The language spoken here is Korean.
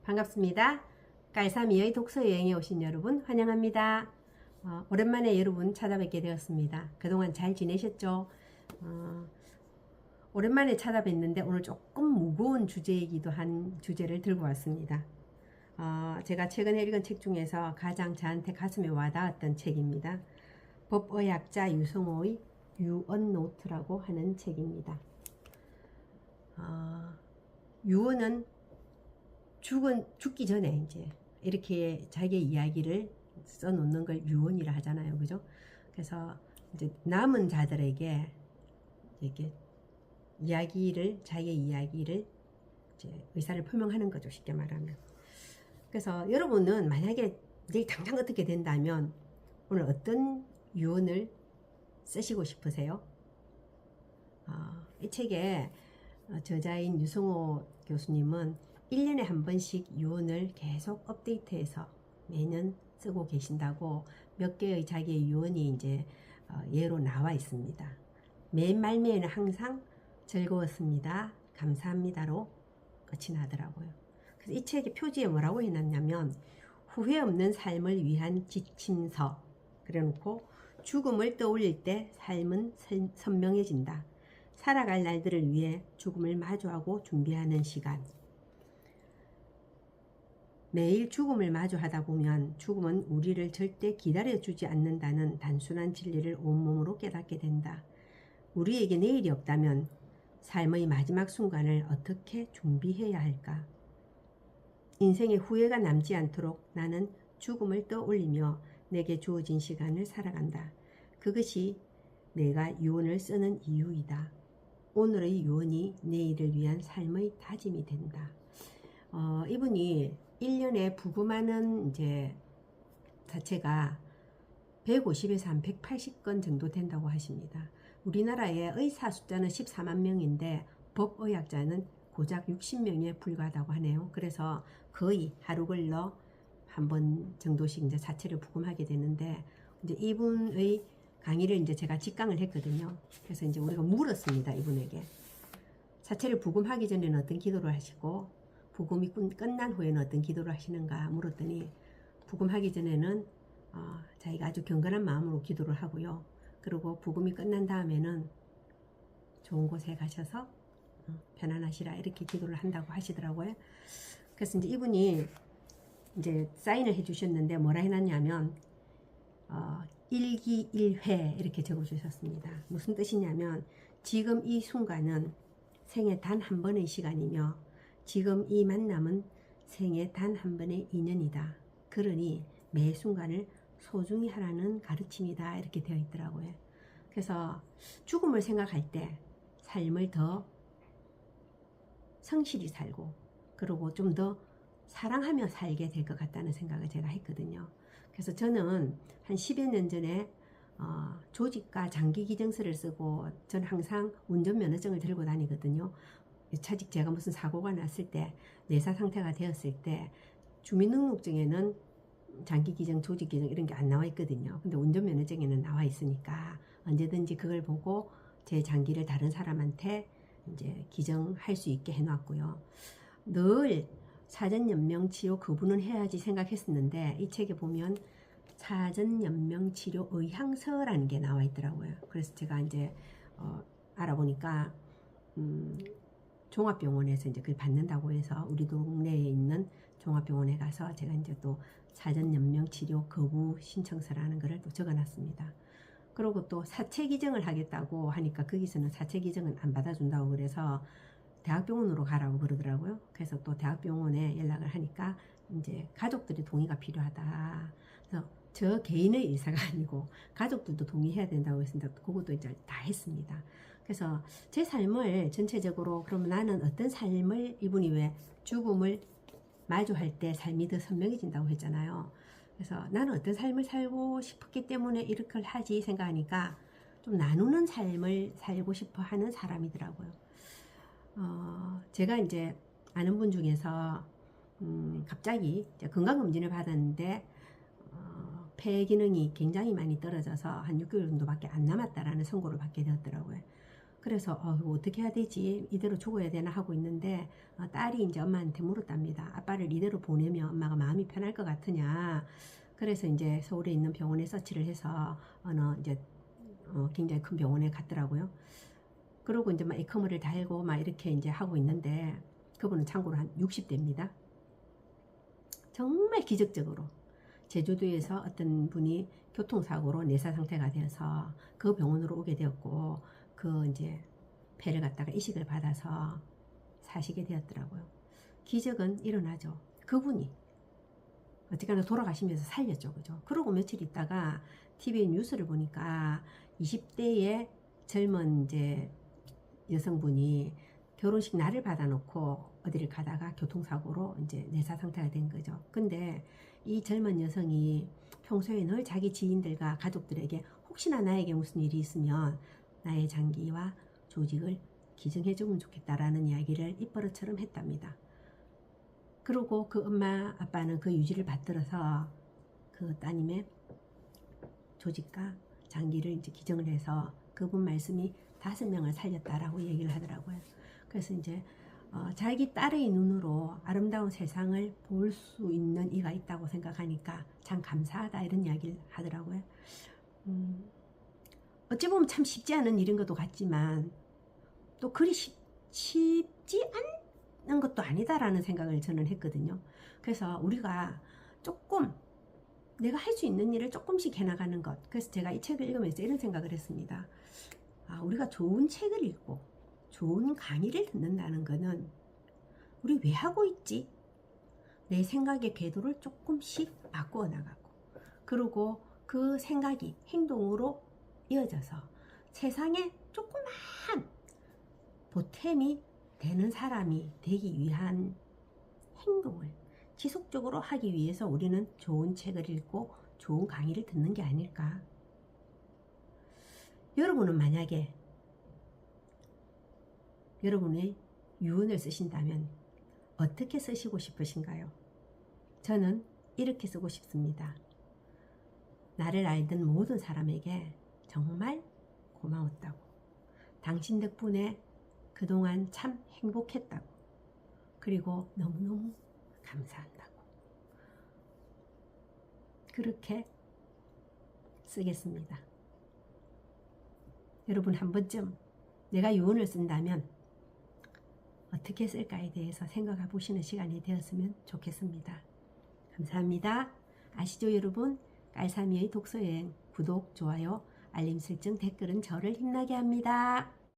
반갑습니다. 깔삼이의 독서여행에 오신 여러분 환영합니다. 오랜만에 여러분 찾아뵙게 되었습니다. 그동안 잘 지내셨죠? 오랜만에 찾아뵙는데 오늘 조금 무거운 주제이기도 한 주제를 들고 왔습니다. 제가 최근에 읽은 책 중에서 가장 저한테 가슴에 와닿았던 책입니다. 법의학자 유승호의 유언노트라고 하는 책입니다. 유언은 죽기 전에 이제 이렇게 자기의 이야기를 써놓는 걸 유언이라 하잖아요. 그죠? 그래서 이제 남은 자들에게 이렇게 자기의 이야기를 이제 의사를 표명하는 거죠. 쉽게 말하면. 그래서 여러분은 만약에 내일 당장 어떻게 된다면 오늘 어떤 유언을 쓰시고 싶으세요? 이 책의 저자인 유승호 교수님은 1년에 한 번씩 유언을 계속 업데이트해서 매년 쓰고 계신다고 몇 개의 자기의 유언이 이제 예로 나와 있습니다. 맨 말미에는 항상 즐거웠습니다. 감사합니다로 끝이 나더라고요. 그래서 이 책의 표지에 뭐라고 해놨냐면 후회 없는 삶을 위한 지침서 그래놓고 죽음을 떠올릴 때 삶은 선명해진다. 살아갈 날들을 위해 죽음을 마주하고 준비하는 시간. 매일 죽음을 마주하다 보면 죽음은 우리를 절대 기다려주지 않는다는 단순한 진리를 온몸으로 깨닫게 된다. 우리에게 내일이 없다면 삶의 마지막 순간을 어떻게 준비해야 할까? 인생에 후회가 남지 않도록 나는 죽음을 떠올리며 내게 주어진 시간을 살아간다. 그것이 내가 유언을 쓰는 이유이다. 오늘의 유언이 내일을 위한 삶의 다짐이 된다. 이분이 1년에 부금하는 이제 자체가 150에서 한 180건 정도 된다고 하십니다. 우리나라의 의사 숫자는 14만 명인데 법의학자는 고작 60명에 불과하다고 하네요. 그래서 거의 하루 걸러 한 번 정도씩 이제 자체를 부금하게 되는데 이제 이분의 강의를 이제 제가 직강을 했거든요. 그래서 이제 우리가 물었습니다. 이분에게 자체를 부금하기 전에는 어떤 기도를 하시고 부금이 끝난 후에는 어떤 기도를 하시는가 물었더니 부금하기 전에는 자기가 아주 경건한 마음으로 기도를 하고요. 그리고 부금이 끝난 다음에는 좋은 곳에 가셔서 편안하시라 이렇게 기도를 한다고 하시더라고요. 그래서 이제 이분이 이제 사인을 해주셨는데 뭐라 해놨냐면 일기일회 이렇게 적어주셨습니다. 무슨 뜻이냐면 지금 이 순간은 생애 단 한 번의 시간이며 지금 이 만남은 생애 단 한 번의 인연이다. 그러니 매 순간을 소중히 하라는 가르침이다. 이렇게 되어 있더라고요. 그래서 죽음을 생각할 때 삶을 더 성실히 살고 그리고 좀 더 사랑하며 살게 될 것 같다는 생각을 제가 했거든요. 그래서 저는 한 10여 년 전에 조직과 장기기증서를 쓰고 저는 항상 운전면허증을 들고 다니거든요. 차직 제가 무슨 사고가 났을 때 내사 상태가 되었을 때 주민등록증에는 장기기증, 조직기증 이런 게 안 나와 있거든요. 근데 운전면허증에는 나와 있으니까 언제든지 그걸 보고 제 장기를 다른 사람한테 이제 기증할 수 있게 해놨고요. 늘 사전연명치료 그분은 해야지 생각했었는데 이 책에 보면 사전연명치료 의향서라는 게 나와 있더라고요. 그래서 제가 이제 알아보니까 종합병원에서 이제 그걸 받는다고 해서 우리 동네에 있는 종합병원에 가서 제가 이제 또 사전연명치료 거부 신청서라는 것을 또 적어놨습니다. 그리고 또 사체기증을 하겠다고 하니까 거기서는 사체기증은 안 받아준다고 그래서 대학병원으로 가라고 그러더라고요. 그래서 또 대학병원에 연락을 하니까 이제 가족들이 동의가 필요하다. 그래서 저 개인의 일사가 아니고 가족들도 동의해야 된다고 했습니다. 그것도 이제 다 했습니다. 그래서 제 삶을 전체적으로 그러면 나는 어떤 삶을 이분이 왜 죽음을 마주할 때 삶이 더 선명해진다고 했잖아요. 그래서 나는 어떤 삶을 살고 싶었기 때문에 이렇게 하지 생각하니까 좀 나누는 삶을 살고 싶어 하는 사람이더라고요. 제가 이제 아는 분 중에서 갑자기 건강검진을 받았는데 폐 기능이 굉장히 많이 떨어져서 한 6개월 정도밖에 안 남았다라는 선고를 받게 되었더라고요. 그래서 이거 어떻게 해야 되지? 이대로 죽어야 되나 하고 있는데 딸이 이제 엄마한테 물었답니다. 아빠를 이대로 보내면 엄마가 마음이 편할 것 같으냐? 그래서 이제 서울에 있는 병원에 서치를 해서 어느 이제 굉장히 큰 병원에 갔더라고요. 그러고 이제 막 에크모를 달고 막 이렇게 이제 하고 있는데 그분은 참고로 한 60대입니다. 정말 기적적으로 제주도에서 어떤 분이 교통사고로 내사 상태가 되어서 그 병원으로 오게 되었고 그 이제 폐를 갖다가 이식을 받아서 사시게 되었더라고요. 기적은 일어나죠. 그분이 어쨌거나 돌아가시면서 살렸죠. 그죠? 그러고 며칠 있다가 TV에 뉴스를 보니까 20대의 젊은 이제 여성분이 결혼식 날을 받아놓고 어디를 가다가 교통사고로 이제 내사 상태가 된 거죠. 근데 이 젊은 여성이 평소에 늘 자기 지인들과 가족들에게 혹시나 나에게 무슨 일이 있으면 나의 장기와 조직을 기증해주면 좋겠다라는 이야기를 입버릇처럼 했답니다. 그리고 그 엄마 아빠는 그 유지를 받들어서 그 따님의 조직과 장기를 이제 기증을 해서 그분 말씀이 5명을 살렸다라고 얘기를 하더라고요. 그래서 이제 자기 딸의 눈으로 아름다운 세상을 볼 수 있는 이가 있다고 생각하니까 참 감사하다 이런 이야기를 하더라고요. 어찌 보면 참 쉽지 않은 일인 것도 같지만 또 그리 쉽지 않은 것도 아니다라는 생각을 저는 했거든요. 그래서 우리가 조금 내가 할 수 있는 일을 조금씩 해나가는 것. 그래서 제가 이 책을 읽으면서 이런 생각을 했습니다. 우리가 좋은 책을 읽고 좋은 강의를 듣는다는 거는 우리 왜 하고 있지? 내 생각의 궤도를 조금씩 바꾸어 나가고 그리고 그 생각이 행동으로 이어져서 세상에 조그만 보탬이 되는 사람이 되기 위한 행동을 지속적으로 하기 위해서 우리는 좋은 책을 읽고 좋은 강의를 듣는 게 아닐까. 여러분은 만약에 여러분의 유언을 쓰신다면 어떻게 쓰시고 싶으신가요? 저는 이렇게 쓰고 싶습니다. 나를 알던 모든 사람에게 정말 고마웠다고. 당신 덕분에 그동안 참 행복했다고. 그리고 너무너무 감사한다고. 그렇게 쓰겠습니다. 여러분 한 번쯤 내가 유언을 쓴다면 어떻게 쓸까에 대해서 생각해 보시는 시간이 되었으면 좋겠습니다. 감사합니다. 아시죠 여러분? 깔삼이의 독서여행 구독, 좋아요, 알림 설정, 댓글은 저를 힘나게 합니다.